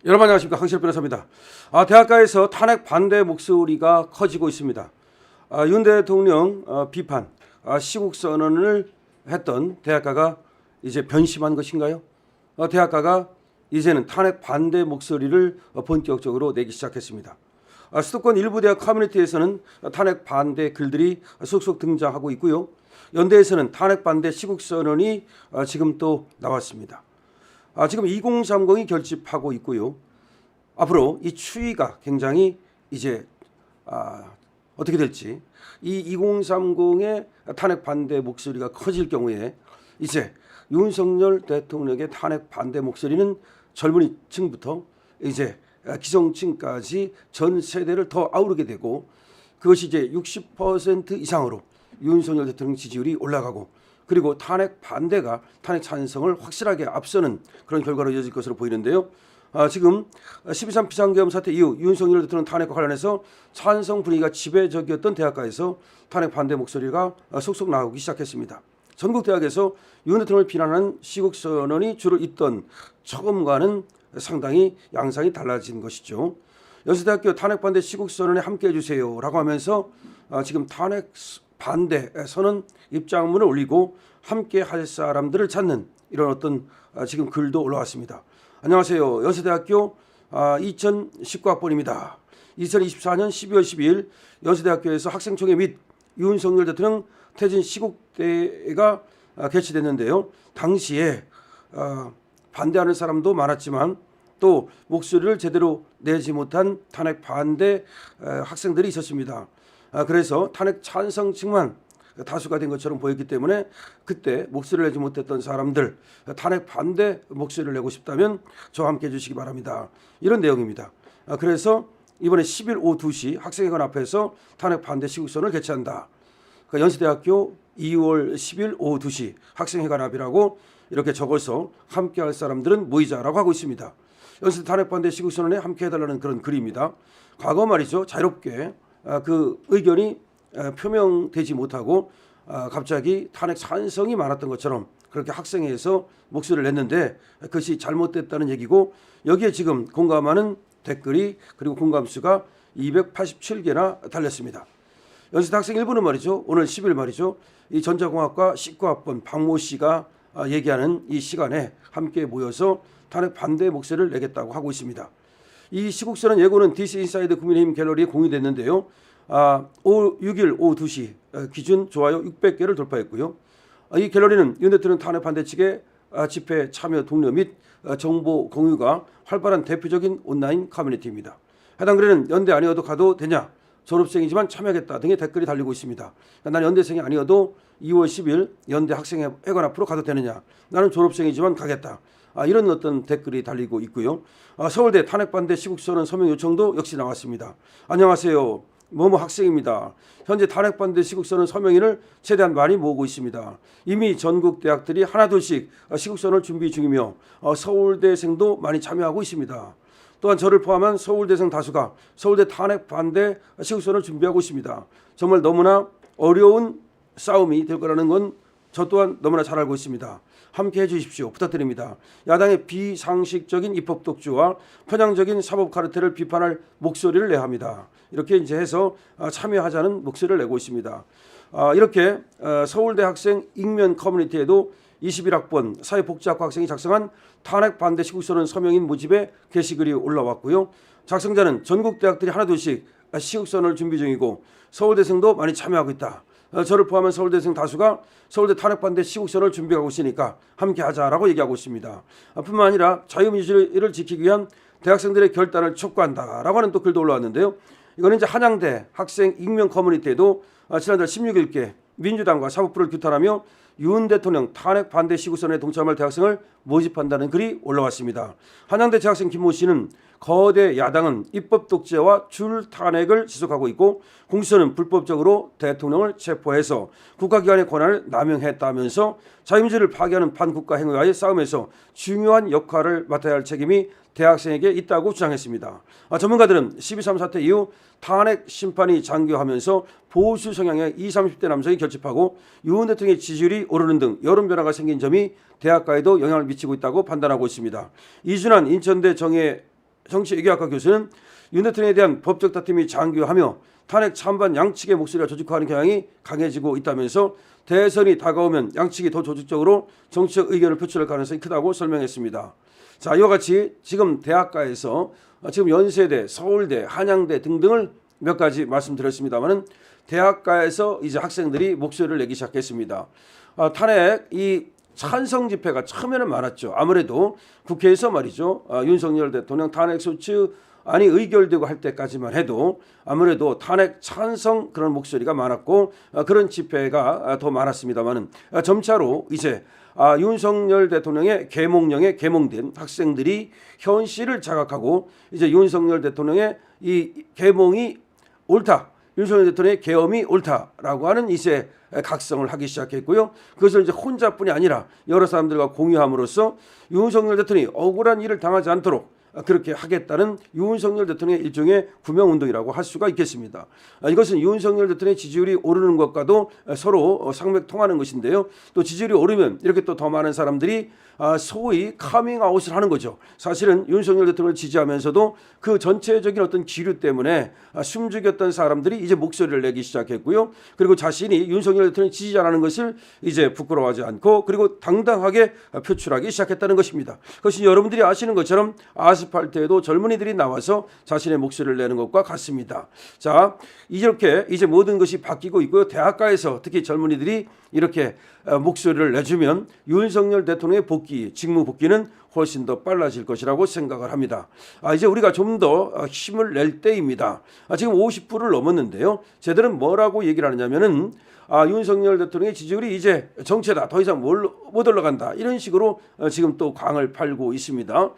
여러분 안녕하십니까, 황실 변호사입니다. 대학가에서 탄핵 반대 목소리가 커지고 있습니다. 윤 대통령 비판, 시국 선언을 했던 대학가가 이제 변심한 것인가요? 대학가가 이제는 탄핵 반대 목소리를 본격적으로 내기 시작했습니다. 수도권 일부 대학 커뮤니티에서는 탄핵 반대 글들이 속속 등장하고 있고요. 연대에서는 탄핵 반대 시국 선언이 지금 또 나왔습니다. 지금 2030이 결집하고 있고요. 앞으로 이 추이가 굉장히 이제 어떻게 될지, 이 2030의 탄핵 반대 목소리가 커질 경우에 이제 윤석열 대통령의 탄핵 반대 목소리는 젊은이 층부터 이제 기성층까지 전 세대를 더 아우르게 되고, 그것이 이제 60% 이상으로 윤석열 대통령 지지율이 올라가고, 그리고 탄핵 반대가 탄핵 찬성을 확실하게 앞서는 그런 결과로 이어질 것으로 보이는데요. 지금 12.3 비상계엄 사태 이후 윤석열 대통령 탄핵과 관련해서 찬성 분위기가 지배적이었던 대학가에서 탄핵 반대 목소리가 속속 나오기 시작했습니다. 전국 대학에서 윤 대통령을 비난하는 시국 선언이 주로 있던 처음과는 상당히 양상이 달라진 것이죠. 연세대학교 탄핵 반대 시국 선언에 함께해 주세요라고 하면서 지금 탄핵 반대 선언 입장문을 올리고 함께 할 사람들을 찾는 이런 어떤 지금 글도 올라왔습니다. 안녕하세요. 연세대학교 2019학번입니다. 2024년 12월 12일 연세대학교에서 학생총회 및 윤석열 대통령 퇴진 시국대회가 개최됐는데요. 당시에 반대하는 사람도 많았지만 또 목소리를 제대로 내지 못한 탄핵 반대 학생들이 있었습니다. 그래서 탄핵 찬성층만 다수가 된 것처럼 보였기 때문에 그때 목소리를 내지 못했던 사람들, 탄핵 반대 목소리를 내고 싶다면 저와 함께 해주시기 바랍니다. 이런 내용입니다. 그래서 이번에 10일 오후 2시 학생회관 앞에서 탄핵 반대 시국선언을 개최한다. 연세대학교 2월 10일 오후 2시 학생회관 앞이라고 이렇게 적어서 함께 할 사람들은 모이자라고 하고 있습니다. 연세대 탄핵 반대 시국선언에 함께 해달라는 그런 글입니다. 과거 말이죠. 자유롭게 그 의견이 표명되지 못하고 갑자기 탄핵 찬성이 많았던 것처럼 그렇게 학생회에서 목소리를 냈는데 그것이 잘못됐다는 얘기고, 여기에 지금 공감하는 댓글이 그리고 공감수가 287개나 달렸습니다. 연세대 학생 일부는 말이죠. 오늘 10일 말이죠. 이 전자공학과 19학번 박모 씨가 얘기하는 이 시간에 함께 모여서 탄핵 반대 목소리를 내겠다고 하고 있습니다. 이 시국선언 예고는 DC 인사이드 국민의힘 갤러리에 공유됐는데요. 6일 오후 2시 기준 좋아요 600개를 돌파했고요. 이 갤러리는 윤 대통령 탄핵 반대 측의 집회 참여 독려 및 정보 공유가 활발한 대표적인 온라인 커뮤니티입니다. 해당 글에는 연대 아니어도 가도 되냐, 졸업생이지만 참여하겠다 등의 댓글이 달리고 있습니다. 난 연대생이 아니어도 2월 10일 연대 학생회관 앞으로 가도 되느냐, 나는 졸업생이지만 가겠다. 이런 어떤 댓글이 달리고 있고요. 서울대 탄핵 반대 시국선언 서명 요청도 역시 나왔습니다. 안녕하세요. 뭐뭐 학생입니다. 현재 탄핵 반대 시국선언 서명인을 최대한 많이 모으고 있습니다. 이미 전국 대학들이 하나둘씩 시국선언을 준비 중이며 서울대생도 많이 참여하고 있습니다. 또한 저를 포함한 서울대생 다수가 서울대 탄핵 반대 시국선언을 준비하고 있습니다. 정말 너무나 어려운 싸움이 될 거라는 건 저 또한 너무나 잘 알고 있습니다. 함께 해주십시오. 부탁드립니다. 야당의 비상식적인 입법 독주와 편향적인 사법 카르텔을 비판할 목소리를 내야 합니다. 이렇게 이제 해서 참여하자는 목소리를 내고 있습니다. 이렇게 서울대 학생 익명 커뮤니티에도 21학번 사회복지학과 학생이 작성한 탄핵 반대 시국선언 서명인 모집의 게시글이 올라왔고요. 작성자는 전국 대학들이 하나둘씩 시국선언을 준비 중이고 서울대생도 많이 참여하고 있다. 저를 포함한 서울대생 다수가 서울대 탄핵 반대 시국선언을 준비하고 있으니까 함께 하자라고 얘기하고 있습니다. 뿐만 아니라 자유민주주의를 지키기 위한 대학생들의 결단을 촉구한다라고 하는 또 글도 올라왔는데요. 이거는 이제 한양대 학생 익명 커뮤니티에도 지난달 16일께 민주당과 사법부를 규탄하며 윤 대통령 탄핵 반대 시국선언에 동참할 대학생을 모집한다는 글이 올라왔습니다. 한양대 재학생 김모 씨는 거대 야당은 입법 독재와 줄 탄핵을 지속하고 있고 공수처는 불법적으로 대통령을 체포해서 국가기관의 권한을 남용했다면서 자유민주를 파괴하는 반국가 행위와의 싸움에서 중요한 역할을 맡아야 할 책임이 대학생에게 있다고 주장했습니다. 전문가들은 12.3 사태 이후 탄핵 심판이 장기화하면서 보수 성향의 20, 30대 남성이 결집하고 윤 대통령의 지지율이 오르는 등 여론 변화가 생긴 점이 대학가에도 영향을 미치고 있다고 판단하고 있습니다. 이준환 인천대 정의 정치외교학과 교수는 윤 대통령에 대한 법적 다툼이 장기화하며 탄핵 찬반 양측의 목소리가 조직화하는 경향이 강해지고 있다면서 대선이 다가오면 양측이 더 조직적으로 정치적 의견을 표출할 가능성이 크다고 설명했습니다. 자, 이와 같이 지금 대학가에서 지금 연세대, 서울대, 한양대 등등을 몇 가지 말씀드렸습니다만은 대학가에서 이제 학생들이 목소리를 내기 시작했습니다. 탄핵 이 찬성 집회가 처음에는 많았죠. 아무래도 국회에서 말이죠. 윤석열 대통령 탄핵 소추안이 의결되고 할 때까지만 해도 아무래도 탄핵 찬성 그런 목소리가 많았고 그런 집회가 더 많았습니다만은 점차로 이제 윤석열 대통령의 계몽령에 계몽된 학생들이 현실을 자각하고 이제 윤석열 대통령의 이 계몽이 옳다. 윤석열 대통령의 계엄이 옳다라고 하는 이제 각성을 하기 시작했고요. 그것을 이제 혼자뿐이 아니라 여러 사람들과 공유함으로써 윤석열 대통령이 억울한 일을 당하지 않도록 그렇게 하겠다는 윤석열 대통령의 일종의 구명운동이라고 할 수가 있겠습니다. 이것은 윤석열 대통령의 지지율이 오르는 것과도 서로 상맥통하는 것인데요. 또 지지율이 오르면 이렇게 또 더 많은 사람들이 소위 카밍아웃을 하는 거죠. 사실은 윤석열 대통령을 지지하면서도 그 전체적인 어떤 기류 때문에 숨죽였던 사람들이 이제 목소리를 내기 시작했고요. 그리고 자신이 윤석열 대통령 지지자라는 것을 이제 부끄러워하지 않고 그리고 당당하게 표출하기 시작했다는 것입니다. 그것이 여러분들이 아시는 것처럼 아스팔트에도 젊은이들이 나와서 자신의 목소리를 내는 것과 같습니다. 자, 이렇게 이제 모든 것이 바뀌고 있고요. 대학가에서 특히 젊은이들이 이렇게 목소리를 내주면 윤석열 대통령의 복귀, 직무 복귀는 훨씬 더 빨라질 것이라고 생각을 합니다. 이제 우리가 좀 더 힘을 낼 때입니다. 지금 50%를 넘었는데요. 쟤들은 뭐라고 얘기를 하느냐면은 윤석열 대통령의 지지율이 이제 정체다. 더 이상 못 올라간다. 이런 식으로 지금 또 광을 팔고 있습니다.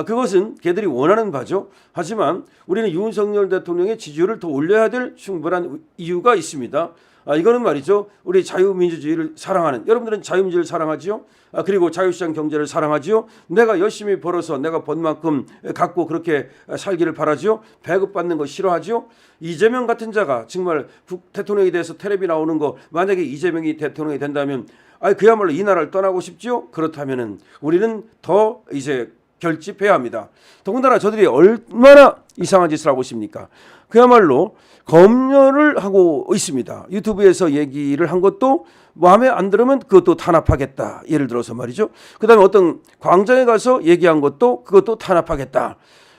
그것은 걔들이 원하는 바죠. 하지만 우리는 윤석열 대통령의 지지율을 더 올려야 될 충분한 이유가 있습니다. 이거는 말이죠. 우리 자유민주주의를 사랑하는 여러분들은 자유민주주의를 사랑하지요. 그리고 자유시장 경제를 사랑하지요. 내가 열심히 벌어서 내가 번 만큼 갖고 그렇게 살기를 바라지요. 배급받는 거 싫어하지요. 이재명 같은 자가 정말 대통령에 대해서 텔레비 나오는 거 만약에 이재명이 대통령이 된다면 그야말로 이 나라를 떠나고 싶지요. 그렇다면은 우리는 더 이제 결집해야 합니다. 더군다나 저들이 얼마나 이상한 짓을 하고 있습니까? 그야말로 검열을 하고 있습니다. 유튜브에서 얘기를 한 것도 마음에 안 들으면 그것도 탄압하겠다. 예를 들어서 말이죠. 그다음에 어떤 광장에 가서 얘기한 것도 그것도 탄압하겠다.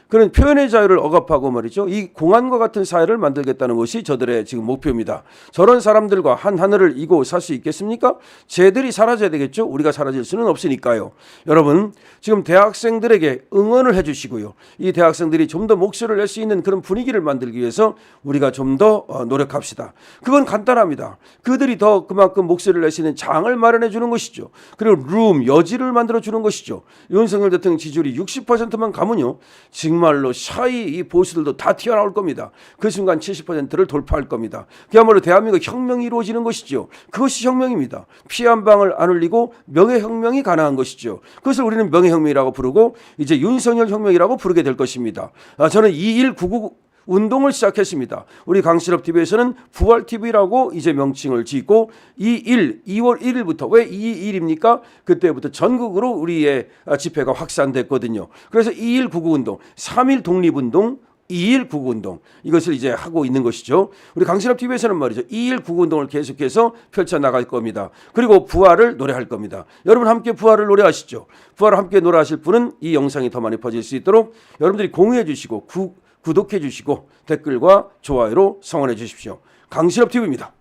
그런 표현의 자유를 억압하고 말이죠. 이 공안과 같은 사회를 만들겠다는 것이 저들의 지금 목표입니다. 저런 사람들과 한 하늘을 이고 살 수 있겠습니까? 쟤들이 사라져야 되겠죠. 우리가 사라질 수는 없으니까요. 여러분 지금 대학생들에게 응원을 해주시고요. 이 대학생들이 좀 더 목소리를 낼 수 있는 그런 분위기를 만들기 위해서 우리가 좀 더 노력합시다. 그건 간단합니다. 그들이 더 그만큼 목소리를 낼 수 있는 장을 마련해 주는 것이죠. 그리고 여지를 만들어 주는 것이죠. 윤석열 대통령 지지율이 60%만 가면요. 정말로 샤이 이 보수들도 다 튀어나올 겁니다. 그 순간 70%를 돌파할 겁니다. 그야말로 대한민국 혁명이 이루어지는 것이죠. 그것이 혁명입니다. 피 한 방울 안 흘리고 명예혁명이 가능한 것이죠. 그것을 우리는 명예혁명이라고 부르고 이제 윤석열 혁명이라고 부르게 될 것입니다. 저는 2199 운동을 시작했습니다. 우리 강실업TV에서는 부활TV라고 이제 명칭을 짓고 2월 1일부터 왜 2.1입니까? 그때부터 전국으로 우리의 집회가 확산됐거든요. 그래서 2.199 운동, 3.1 독립운동, 2.199 운동 이것을 이제 하고 있는 것이죠. 우리 강실업TV에서는 말이죠. 2.199 운동을 계속해서 펼쳐나갈 겁니다. 그리고 부활을 노래할 겁니다. 여러분 함께 부활을 노래하시죠. 부활을 함께 노래하실 분은 이 영상이 더 많이 퍼질 수 있도록 여러분들이 공유해 주시고 구독해 주시고 댓글과 좋아요로 성원해 주십시오. 강실업TV입니다.